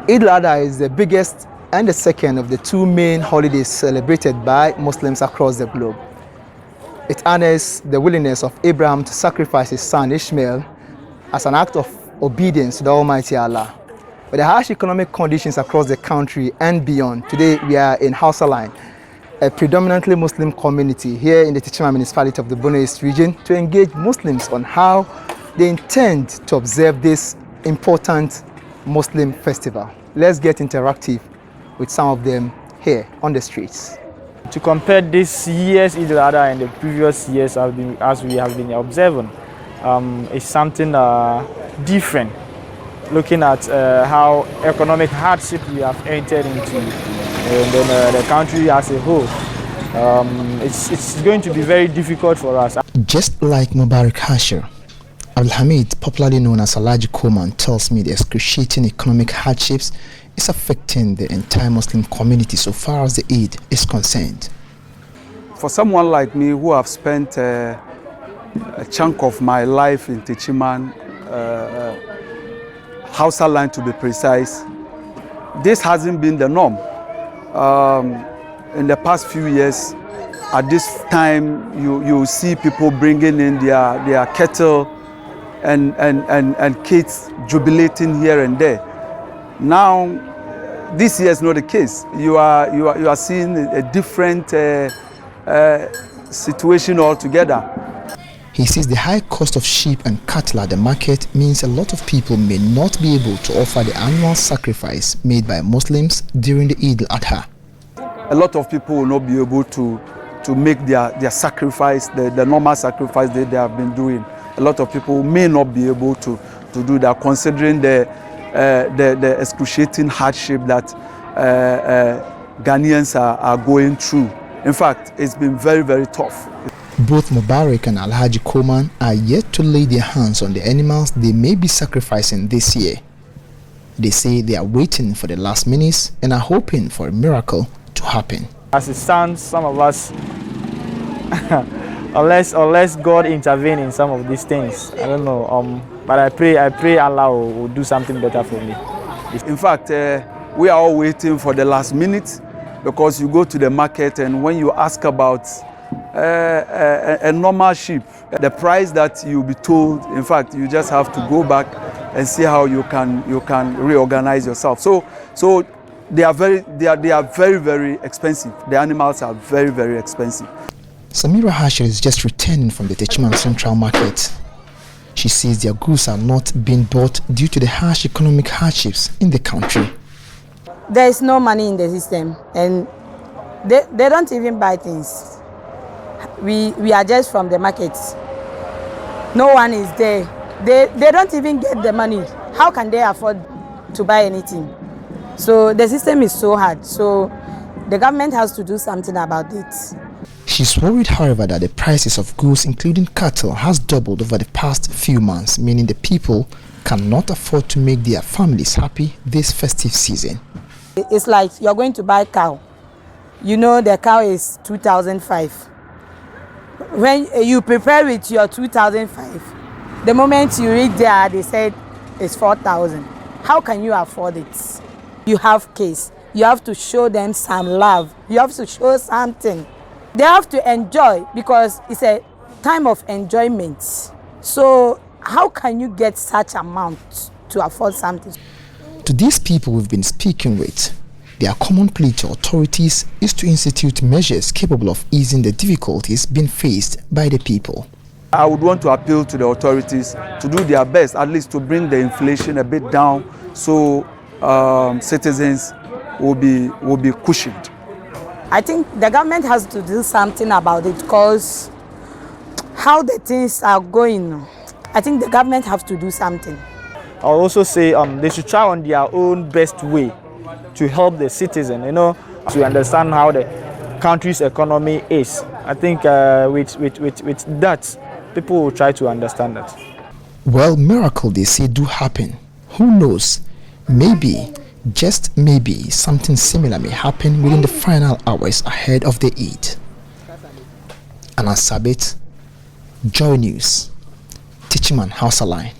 Eidul Adha is the biggest and the second of the two main holidays celebrated by Muslims across the globe. It honors the willingness of Abraham to sacrifice his son Ishmael as an act of obedience to the Almighty Allah. With the harsh economic conditions across the country and beyond, today we are in Hausa Line, a predominantly Muslim community here in the Techiman municipality of the Borno East region, to engage Muslims on how they intend to observe this important Muslim festival. Let's get interactive with some of them here on the streets. To compare this year's Eidul Adha and the previous years as we have been observing, is something different. Looking at how economic hardship we have entered into, and then the country as a whole, it's going to be very difficult for us. Just like Mubarak Hashir, Abdulhamid, popularly known as Alhaji Koman, tells me the excruciating economic hardships is affecting the entire Muslim community so far as the Eid is concerned. For someone like me who have spent a chunk of my life in Techiman, Hausa Line to be precise, this hasn't been the norm. In the past few years, at this time, you see people bringing in their kettle and kids jubilating here and there. Now, this year is not the case. You are seeing a different situation altogether. He says the high cost of sheep and cattle at the market means a lot of people may not be able to offer the annual sacrifice made by Muslims during the Eidul Adha. A lot of people will not be able to make their sacrifice, the normal sacrifice that they have been doing. A lot of people may not be able to do that, considering the excruciating hardship that Ghanaians are going through. In fact, it's been very, very tough. Both Mubarak and Alhaji Koman are yet to lay their hands on the animals they may be sacrificing this year. They say they are waiting for the last minutes and are hoping for a miracle to happen. As it stands, some of us, unless God intervene in some of these things, I don't know. But I pray Allah will do something better for me. In fact, we are all waiting for the last minute, because you go to the market and when you ask about a normal sheep, the price that you'll be told, in fact, you just have to go back and see how you can reorganize yourself. So they are very, very expensive. The animals are very, very expensive. Samira Hashir is just returning from the Techiman Central Market. She says their goods are not being bought due to the harsh economic hardships in the country. There is no money in the system, and they don't even buy things. We are just from the markets. No one is there. They don't even get the money. How can they afford to buy anything? So the system is so hard. So the government has to do something about it. She's worried, however, that the prices of goods, including cattle, has doubled over the past few months, meaning the people cannot afford to make their families happy this festive season. It's like you're going to buy a cow. You know the cow is 2,005. When you prepare with your 2,005, the moment you reach there, they said it's 4,000. How can you afford it? You have kids. You have to show them some love. You have to show something. They have to enjoy, because it's a time of enjoyment. So how can you get such amount to afford something? To these people we've been speaking with, their common plea to authorities is to institute measures capable of easing the difficulties being faced by the people. I would want to appeal to the authorities to do their best, at least to bring the inflation a bit down, so citizens will be cushioned. I think the government has to do something about it, because how the things are going, I think the government has to do something. I'll also say they should try on their own best way to help the citizen, to understand how the country's economy is. I think with that, people will try to understand that. Well, miracles they say do happen. Who knows? Maybe, just maybe, something similar may happen within the final hours ahead of the Eid. Anas Sabit, Joy News, Techiman Hausa Line.